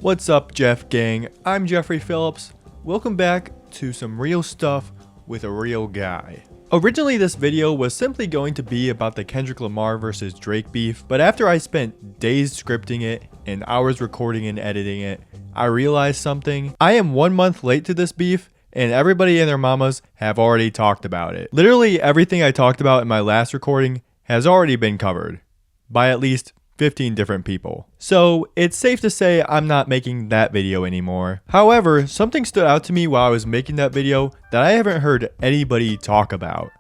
What's up, Jeff gang? I'm Jeffery Phillips. Welcome back to some real stuff with a real guy. Originally, this video was simply going to be about the Kendrick Lamar versus Drake beef, but after I spent days scripting it and hours recording and editing it, I realized something. I am 1 month late to this beef, and everybody and their mamas have already talked about it. Literally everything I talked about in my last recording has already been covered by at least 15 different people. So it's safe to say I'm not making that video anymore. However, something stood out to me while I was making that video that I haven't heard anybody talk about.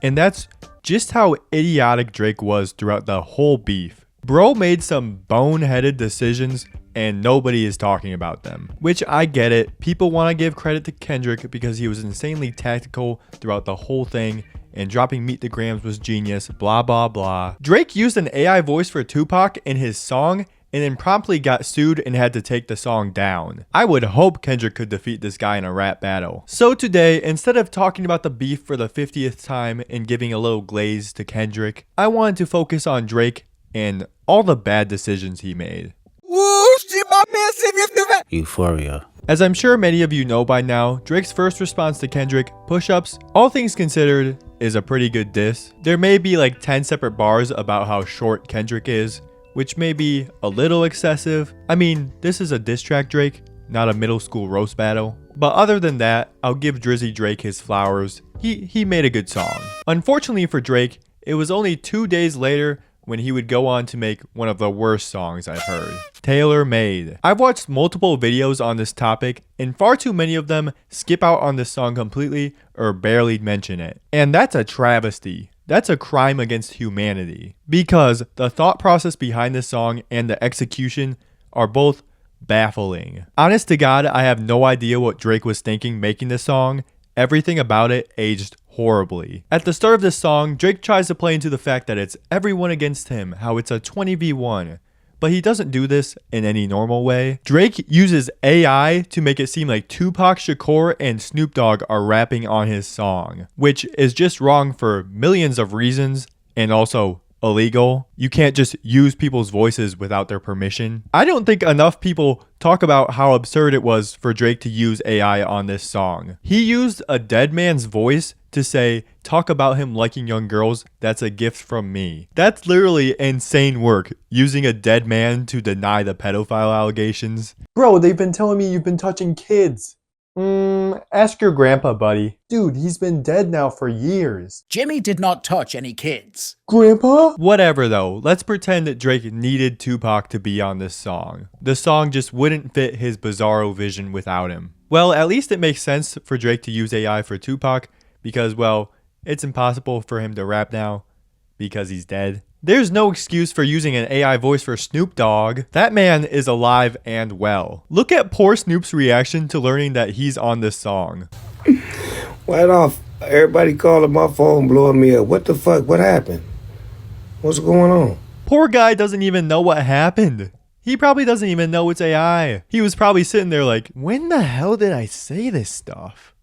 And that's just how idiotic Drake was throughout the whole beef. Bro made some boneheaded decisions and nobody is talking about them. Which I get it. People want to give credit to Kendrick because he was insanely tactical throughout the whole thing, and dropping Meet the Grams was genius, blah blah blah. Drake used an AI voice for Tupac in his song and then promptly got sued and had to take the song down. I would hope Kendrick could defeat this guy in a rap battle. So today, instead of talking about the beef for the 50th time and giving a little glaze to Kendrick, I wanted to focus on Drake and all the bad decisions he made. Euphoria. As I'm sure many of you know by now, Drake's first response to Kendrick, Push-Ups, all things considered, is a pretty good diss. There may be like 10 separate bars about how short Kendrick is, which may be a little excessive. I mean, this is a diss track Drake, not a middle school roast battle. But other than that, I'll give Drizzy Drake his flowers. He made a good song. Unfortunately for Drake, it was only 2 days later when he would go on to make one of the worst songs I've heard, Tailor Made. I've watched multiple videos on this topic, and far too many of them skip out on this song completely or barely mention it. And that's a travesty. That's a crime against humanity. Because the thought process behind this song and the execution are both baffling. Honest to God, I have no idea what Drake was thinking making this song. Everything about it aged horribly. At the start of this song, Drake tries to play into the fact that it's everyone against him, how it's a 20v1. But he doesn't do this in any normal way. Drake uses AI to make it seem like Tupac Shakur and Snoop Dogg are rapping on his song, which is just wrong for millions of reasons and also illegal. You can't just use people's voices without their permission. I don't think enough people talk about how absurd it was for Drake to use AI on this song. He used a dead man's voice to say, talk about him liking young girls, that's a gift from me. That's literally insane work, using a dead man to deny the pedophile allegations. Bro, they've been telling me you've been touching kids. Ask your grandpa, buddy. Dude, he's been dead now for years. Jimmy did not touch any kids. Grandpa? Whatever though, let's pretend that Drake needed Tupac to be on this song. The song just wouldn't fit his bizarro vision without him. Well, at least it makes sense for Drake to use AI for Tupac because, well, it's impossible for him to rap now because he's dead. There's no excuse for using an AI voice for Snoop Dogg. That man is alive and well. Look at poor Snoop's reaction to learning that he's on this song. Right off, everybody calling my phone, blowing me up. What the fuck? What happened? What's going on? Poor guy doesn't even know what happened. He probably doesn't even know it's AI. He was probably sitting there like, when the hell did I say this stuff?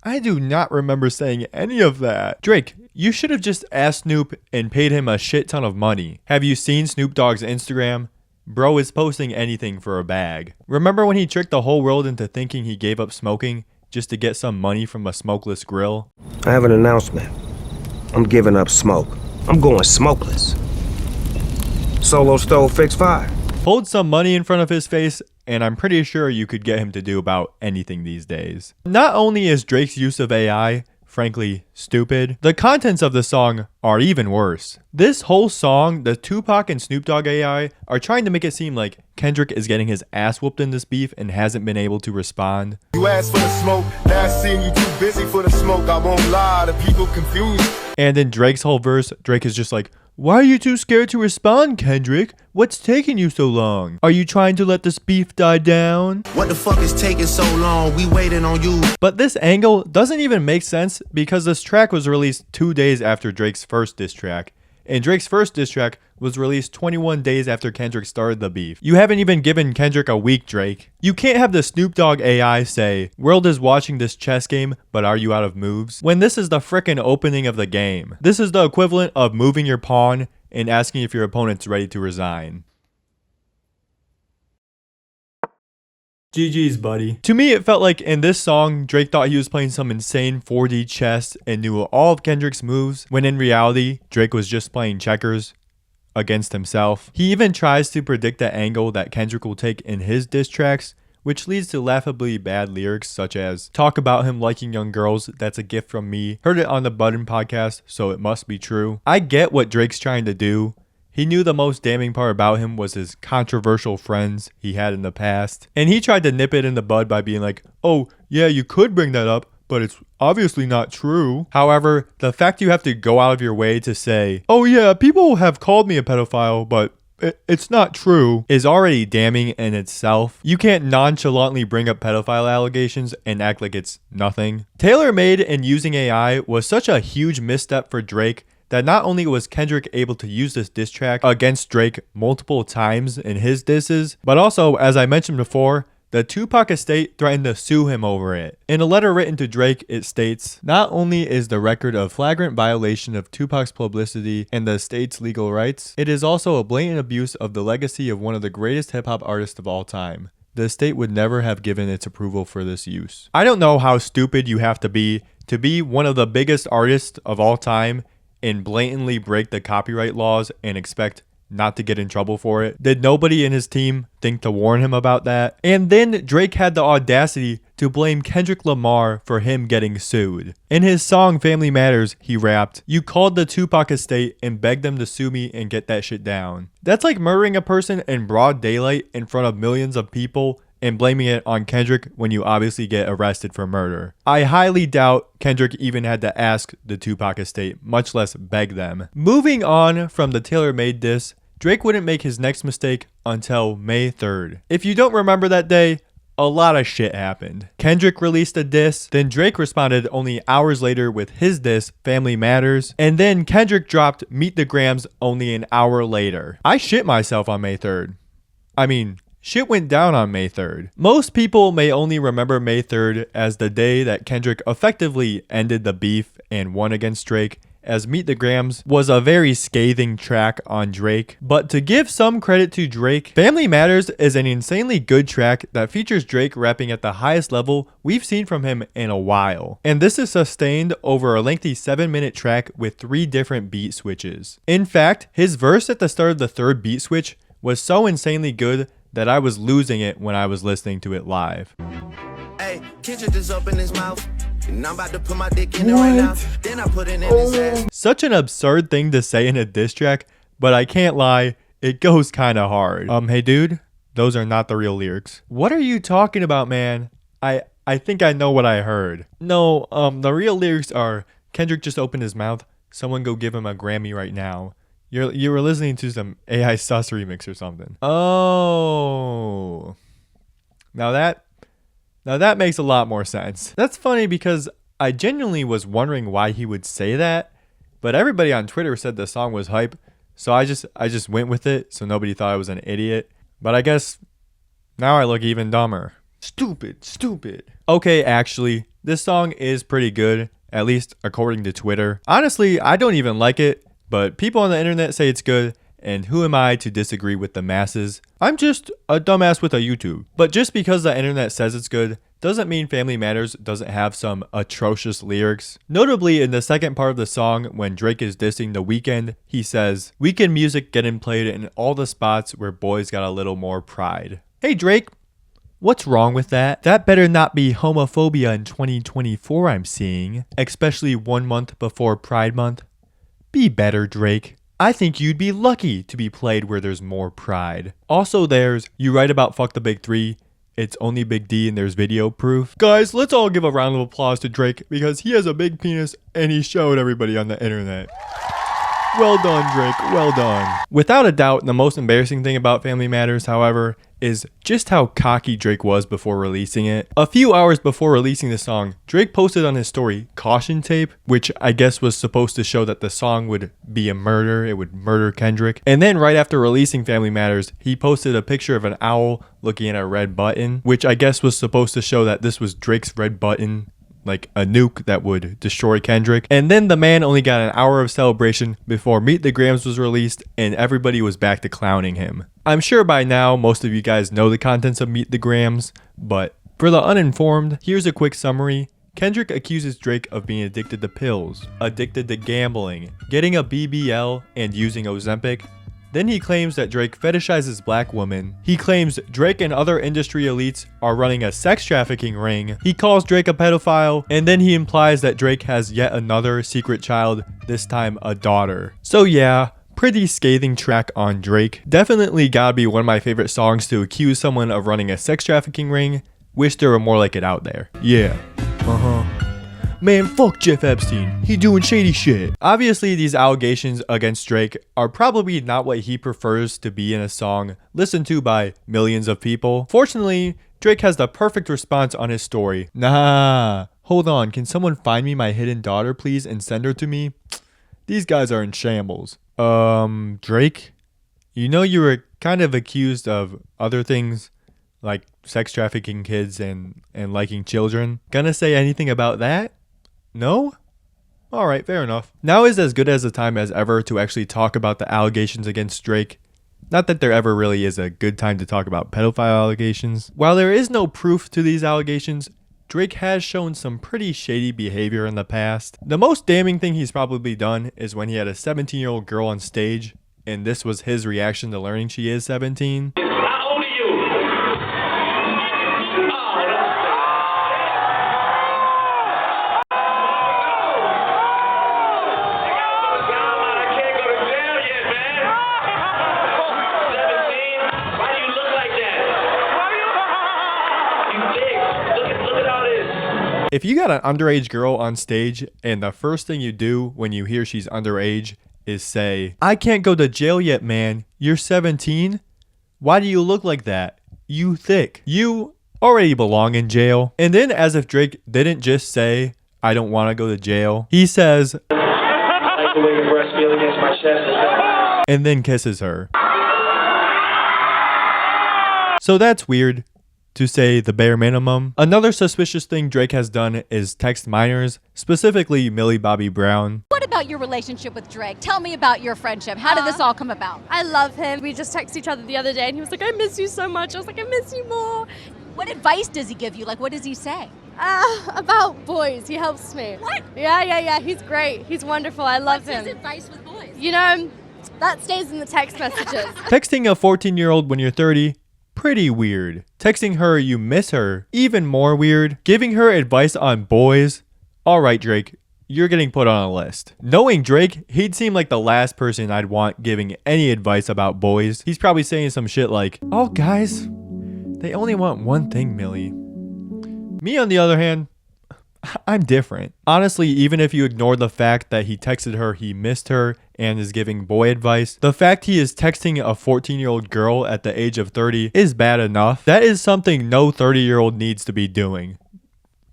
I do not remember saying any of that. Drake, you should have just asked Snoop and paid him a shit ton of money. Have you seen Snoop Dogg's Instagram? Bro is posting anything for a bag. Remember when he tricked the whole world into thinking he gave up smoking just to get some money from a smokeless grill? I have an announcement. I'm giving up smoke. I'm going smokeless. Solo stove fix fire. Hold some money in front of his face, and I'm pretty sure you could get him to do about anything these days. Not only is Drake's use of AI, frankly, stupid, the contents of the song are even worse. This whole song, the Tupac and Snoop Dogg AI are trying to make it seem like Kendrick is getting his ass whooped in this beef and hasn't been able to respond. You asked for the smoke, now seeing you too busy for the smoke, I won't lie, the people confused. And in Drake's whole verse, Drake is just like, why are you too scared to respond, Kendrick? What's taking you so long? Are you trying to let this beef die down? What the fuck is taking so long? We waiting on you. But this angle doesn't even make sense because this track was released 2 days after Drake's first diss track. And Drake's first diss track was released 21 days after Kendrick started the beef. You haven't even given Kendrick a week, Drake. You can't have the Snoop Dogg AI say, world is watching this chess game, but are you out of moves? When this is the frickin' opening of the game. This is the equivalent of moving your pawn and asking if your opponent's ready to resign. GG's, buddy. To me, it felt like in this song, Drake thought he was playing some insane 4D chess and knew all of Kendrick's moves, when in reality, Drake was just playing checkers against himself. He even tries to predict the angle that Kendrick will take in his diss tracks, which leads to laughably bad lyrics such as, talk about him liking young girls, that's a gift from me, heard it on the Button podcast, so it must be true. I get what Drake's trying to do. He knew the most damning part about him was his controversial friends he had in the past. And he tried to nip it in the bud by being like, oh, yeah, you could bring that up, but it's obviously not true. However, the fact you have to go out of your way to say, oh yeah, people have called me a pedophile, but it's not true, is already damning in itself. You can't nonchalantly bring up pedophile allegations and act like it's nothing. Tailor-made and using AI was such a huge misstep for Drake that not only was Kendrick able to use this diss track against Drake multiple times in his disses, but also, as I mentioned before, the Tupac estate threatened to sue him over it. In a letter written to Drake, it states, not only is the record a flagrant violation of Tupac's publicity and the estate's legal rights, it is also a blatant abuse of the legacy of one of the greatest hip-hop artists of all time. The estate would never have given its approval for this use. I don't know how stupid you have to be one of the biggest artists of all time and blatantly break the copyright laws and expect not to get in trouble for it. Did nobody in his team think to warn him about that? And then Drake had the audacity to blame Kendrick Lamar for him getting sued. In his song Family Matters, he rapped, you called the Tupac estate and begged them to sue me and get that shit down. That's like murdering a person in broad daylight in front of millions of people and blaming it on Kendrick when you obviously get arrested for murder. I highly doubt Kendrick even had to ask the Tupac estate, much less beg them. Moving on from the tailor-made diss, Drake wouldn't make his next mistake until May 3rd. If you don't remember that day, a lot of shit happened. Kendrick released a diss, then Drake responded only hours later with his diss, Family Matters, and then Kendrick dropped Meet the Grams only an hour later. I shit myself on May 3rd. I mean, shit went down on May 3rd. Most people may only remember May 3rd as the day that Kendrick effectively ended the beef and won against Drake, as Meet the Grams was a very scathing track on Drake. But to give some credit to Drake, Family Matters is an insanely good track that features Drake rapping at the highest level we've seen from him in a while. And this is sustained over a lengthy 7-minute track with 3 different beat switches. In fact, his verse at the start of the 3rd beat switch was so insanely good that I was losing it when I was listening to it live. Hey, Kendrick is up in his mouth. And I'm about to put my dick in it right now. Then I put it in his ass. Such an absurd thing to say in a diss track, but I can't lie, it goes kinda hard. Hey dude, those are not the real lyrics. What are you talking about, man? I think I know what I heard. No, the real lyrics are, Kendrick just opened his mouth, someone go give him a Grammy right now. You were listening to some AI Sus remix or something. Oh. Now that makes a lot more sense. That's funny because I genuinely was wondering why he would say that, but everybody on Twitter said the song was hype, so I just went with it so nobody thought I was an idiot. But I guess now I look even dumber. Stupid. Okay, actually, this song is pretty good, at least according to Twitter. Honestly, I don't even like it, but people on the internet say it's good, and who am I to disagree with the masses? I'm just a dumbass with a YouTube. But just because the internet says it's good, doesn't mean Family Matters doesn't have some atrocious lyrics. Notably, in the second part of the song, when Drake is dissing The Weeknd, he says, "Weeknd music getting played in all the spots where boys got a little more pride." Hey Drake, what's wrong with that? That better not be homophobia in 2024 I'm seeing, especially 1 month before Pride Month. Be better, Drake. I think you'd be lucky to be played where there's more pride. Also there's, you write about fuck the big 3, it's only Big D and there's video proof. Guys, let's all give a round of applause to Drake because he has a big penis and he showed everybody on the internet. Well done, Drake, well done. Without a doubt, the most embarrassing thing about Family Matters, however, is just how cocky Drake was before releasing it. A few hours before releasing the song, Drake posted on his story caution tape, which I guess was supposed to show that the song would be a murder, it would murder Kendrick. And then right after releasing Family Matters, he posted a picture of an owl looking at a red button, which I guess was supposed to show that this was Drake's red button like a nuke that would destroy Kendrick. And then the man only got an hour of celebration before Meet the Grams was released and everybody was back to clowning him. I'm sure by now most of you guys know the contents of Meet the Grams, but for the uninformed, here's a quick summary. Kendrick accuses Drake of being addicted to pills, addicted to gambling, getting a BBL, and using Ozempic. Then he claims that Drake fetishizes black women. He claims Drake and other industry elites are running a sex trafficking ring. He calls Drake a pedophile, and then he implies that Drake has yet another secret child, this time a daughter. So yeah, pretty scathing track on Drake. Definitely gotta be one of my favorite songs to accuse someone of running a sex trafficking ring. Wish there were more like it out there. Yeah. Man, fuck Jeff Epstein. He doing shady shit. Obviously, these allegations against Drake are probably not what he prefers to be in a song listened to by millions of people. Fortunately, Drake has the perfect response on his story. Nah, hold on. Can someone find me my hidden daughter, please, and send her to me? These guys are in shambles. Drake? You know you were kind of accused of other things, like sex trafficking kids and liking children. Gonna say anything about that? No? Alright, fair enough. Now is as good as a time as ever to actually talk about the allegations against Drake. Not that there ever really is a good time to talk about pedophile allegations. While there is no proof to these allegations, Drake has shown some pretty shady behavior in the past. The most damning thing he's probably done is when he had a 17-year-old girl on stage, and this was his reaction to learning she is 17. If you got an underage girl on stage and the first thing you do when you hear she's underage is say, "I can't go to jail yet, man. You're 17? Why do you look like that? You thick. You already belong in jail." And then, as if Drake didn't just say, "I don't want to go to jail," he says, "I like the way your breasts feel against my chest," and then kisses her. So that's weird, to say the bare minimum. Another suspicious thing Drake has done is text minors, specifically Millie Bobby Brown. What about your relationship with Drake? Tell me about your friendship. How did this all come about? I love him. We just texted each other the other day and he was like, "I miss you so much." I was like, "I miss you more." What advice does he give you? Like, what does he say? About boys. He helps me. What? Yeah. He's great. He's wonderful. I love him. What's his advice with boys? You know, that stays in the text messages. Texting a 14-year-old when you're 30, pretty weird. Texting her you miss her, even more weird. Giving her advice on boys, alright Drake, you're getting put on a list. Knowing Drake, he'd seem like the last person I'd want giving any advice about boys. He's probably saying some shit like, "Oh guys, they only want one thing, Millie." Me on the other hand, I'm different. Honestly, even if you ignore the fact that he texted her he missed her and is giving boy advice, the fact he is texting a 14-year-old girl at the age of 30 is bad enough. That is something no 30-year-old needs to be doing.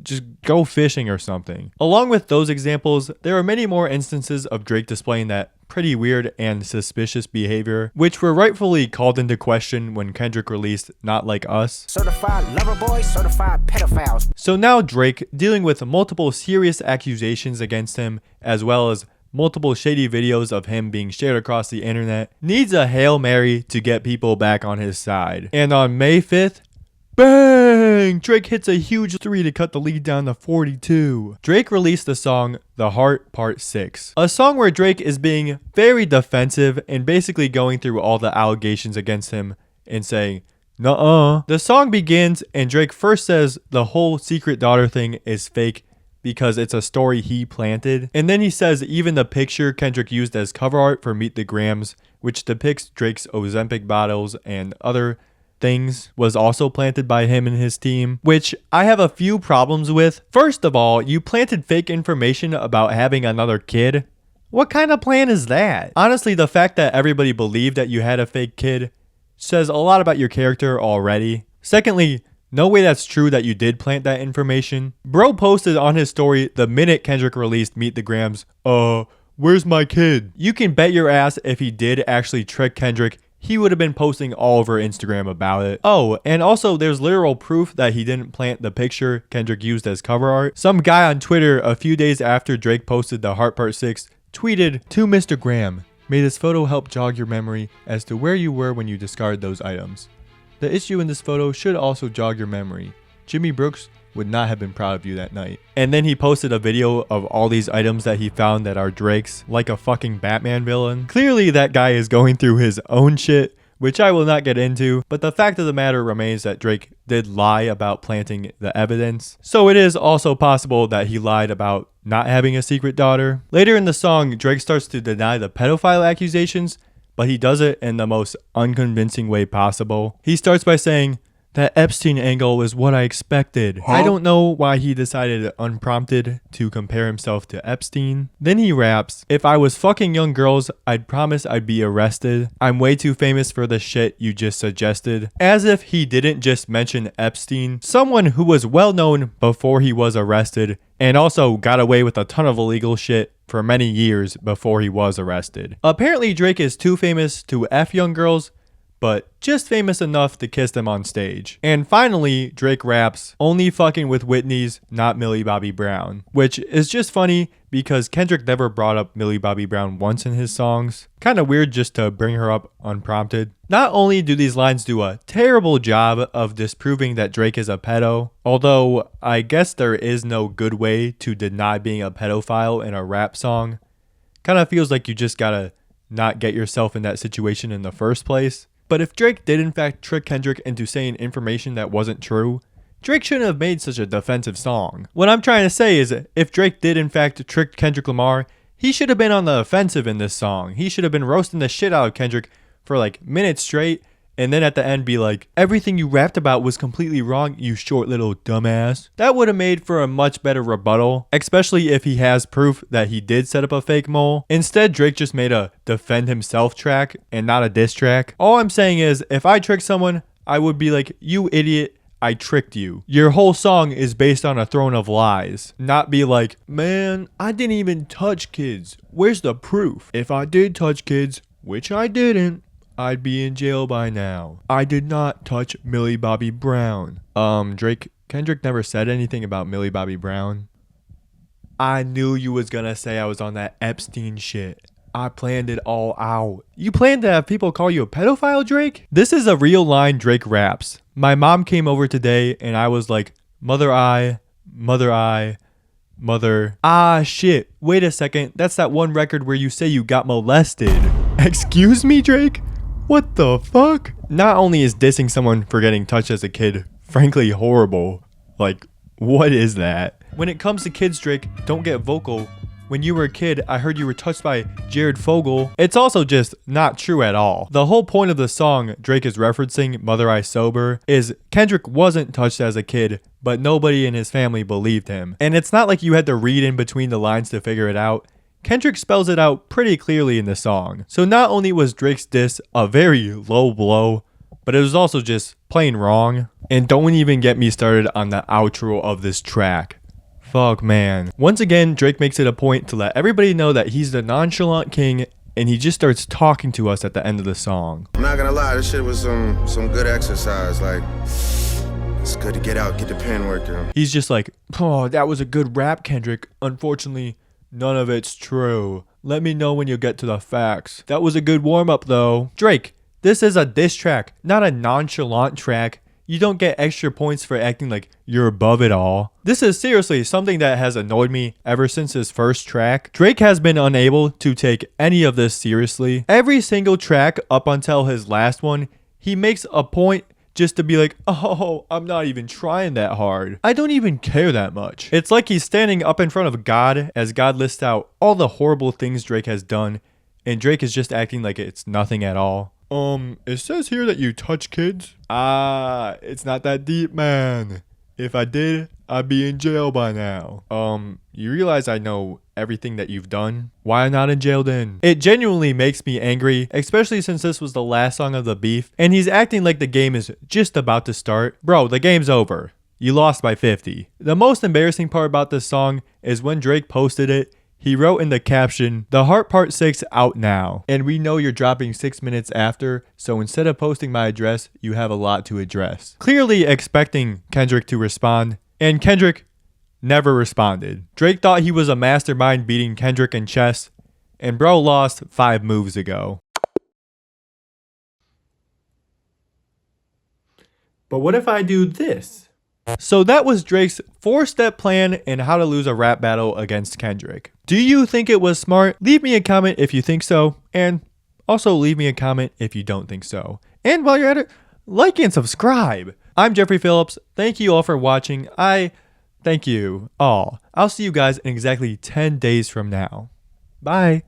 Just go fishing or something. Along with those examples, there are many more instances of Drake displaying that pretty weird and suspicious behavior, which were rightfully called into question when Kendrick released Not Like Us. Certified lover boy, certified pedophiles. So now Drake, dealing with multiple serious accusations against him, as well as multiple shady videos of him being shared across the internet, needs a Hail Mary to get people back on his side. And on May 5th, bang! Drake hits a huge 3 to cut the lead down to 42. Drake released the song The Heart Part 6, a song where Drake is being very defensive and basically going through all the allegations against him and saying, "Nuh-uh." The song begins and Drake first says the whole secret daughter thing is fake because it's a story he planted. And then he says even the picture Kendrick used as cover art for Meet the Grams, which depicts Drake's Ozempic bottles and other things, was also planted by him and his team, which I have a few problems with. First of all, you planted fake information about having another kid. What kind of plan is that? Honestly, the fact that everybody believed that you had a fake kid says a lot about your character already. Secondly, no way that's true that you did plant that information. Bro posted on his story the minute Kendrick released Meet the Grams, "Where's my kid?" You can bet your ass if he did actually trick Kendrick, he would have been posting all over Instagram about it. Oh, and also there's literal proof that he didn't plant the picture Kendrick used as cover art. Some guy on Twitter a few days after Drake posted the Heart Part 6 tweeted, "To Mr. Graham, may this photo help jog your memory as to where you were when you discarded those items. The issue in this photo should also jog your memory. Jimmy Brooks would not have been proud of you that night." And then he posted a video of all these items that he found that are Drake's, like a fucking Batman villain. Clearly that guy is going through his own shit, which I will not get into, but the fact of the matter remains that Drake did lie about planting the evidence. So it is also possible that he lied about not having a secret daughter. Later in the song, Drake starts to deny the pedophile accusations, but he does it in the most unconvincing way possible. He starts by saying, "That Epstein angle is what I expected." I don't know why he decided unprompted to compare himself to Epstein. Then he raps, "If I was fucking young girls, I'd promise I'd be arrested. I'm way too famous for the shit you just suggested." As if he didn't just mention Epstein, someone who was well known before he was arrested and also got away with a ton of illegal shit for many years before he was arrested. Apparently Drake is too famous to F young girls, but just famous enough to kiss them on stage. And finally, Drake raps, "Only fucking with Whitney's, not Millie Bobby Brown," which is just funny because Kendrick never brought up Millie Bobby Brown once in his songs. Kind of weird just to bring her up unprompted. Not only do these lines do a terrible job of disproving that Drake is a pedo, although I guess there is no good way to deny being a pedophile in a rap song. Kind of feels like you just gotta not get yourself in that situation in the first place. But if Drake did in fact trick Kendrick into saying information that wasn't true, Drake shouldn't have made such a defensive song. What I'm trying to say is, if Drake did in fact trick Kendrick Lamar, he should have been on the offensive in this song. He should have been roasting the shit out of Kendrick for like minutes straight, and then at the end be like, "Everything you rapped about was completely wrong, you short little dumbass." That would have made for a much better rebuttal, especially if he has proof that he did set up a fake mole. Instead, Drake just made a defend himself track and not a diss track. All I'm saying is, if I tricked someone, I would be like, "You idiot, I tricked you. Your whole song is based on a throne of lies." Not be like, "Man, I didn't even touch kids. Where's the proof? If I did touch kids, which I didn't, I'd be in jail by now. I did not touch Millie Bobby Brown." Kendrick never said anything about Millie Bobby Brown. I knew you was gonna say I was on that Epstein shit. I planned it all out. You planned to have people call you a pedophile, Drake? This is a real line Drake raps. "My mom came over today and I was like, mother, mother. Ah, shit. Wait a second. That's that one record where you say you got molested." Excuse me, Drake? What the fuck? Not only is dissing someone for getting touched as a kid frankly horrible, like, what is that? When it comes to kids, Drake, don't get vocal. When you were a kid, I heard you were touched by Jared Fogle. It's also just not true at all. The whole point of the song Drake is referencing, Mother I Sober, is Kendrick wasn't touched as a kid, but nobody in his family believed him. And it's not like you had to read in between the lines to figure it out. Kendrick spells it out pretty clearly in the song. So not only was Drake's diss a very low blow, but it was also just plain wrong. And don't even get me started on the outro of this track. Fuck, man. Once again, Drake makes it a point to let everybody know that he's the nonchalant king, and he just starts talking to us at the end of the song. I'm not gonna lie, this shit was some good exercise. Like, it's good to get out, get the pen working. He's just like, "Oh, that was a good rap, Kendrick. Unfortunately, none of it's true. Let me know when you get to the facts. That was a good warm-up, though." Drake, this is a diss track, not a nonchalant track. You don't get extra points for acting like you're above it all. This is seriously something that has annoyed me ever since his first track. Drake has been unable to take any of this seriously. Every single track up until his last one, he makes a point just to be like, "Oh, I'm not even trying that hard. I don't even care that much." It's like he's standing up in front of God as God lists out all the horrible things Drake has done, and Drake is just acting like it's nothing at all. It says here that you touch kids. It's not that deep, man. If I did, I'd be in jail by now. You realize I know everything that you've done? Why not in jail then? It genuinely makes me angry, especially since this was the last song of the beef, and he's acting like the game is just about to start. Bro, the game's over. You lost by 50. The most embarrassing part about this song is when Drake posted it, He wrote in the caption, "The Heart Part 6 out now. And we know you're dropping 6 minutes after, so instead of posting my address, you have a lot to address." Clearly expecting Kendrick to respond, and Kendrick never responded. Drake thought he was a mastermind beating Kendrick in chess, and bro lost 5 moves ago. But what if I do this? So that was Drake's 4-step plan in how to lose a rap battle against Kendrick. Do you think it was smart? Leave me a comment if you think so, and also leave me a comment if you don't think so. And while you're at it, like and subscribe. I'm Jeffery Phillips. Thank you all for watching. Thank you all. I'll see you guys in exactly 10 days from now. Bye.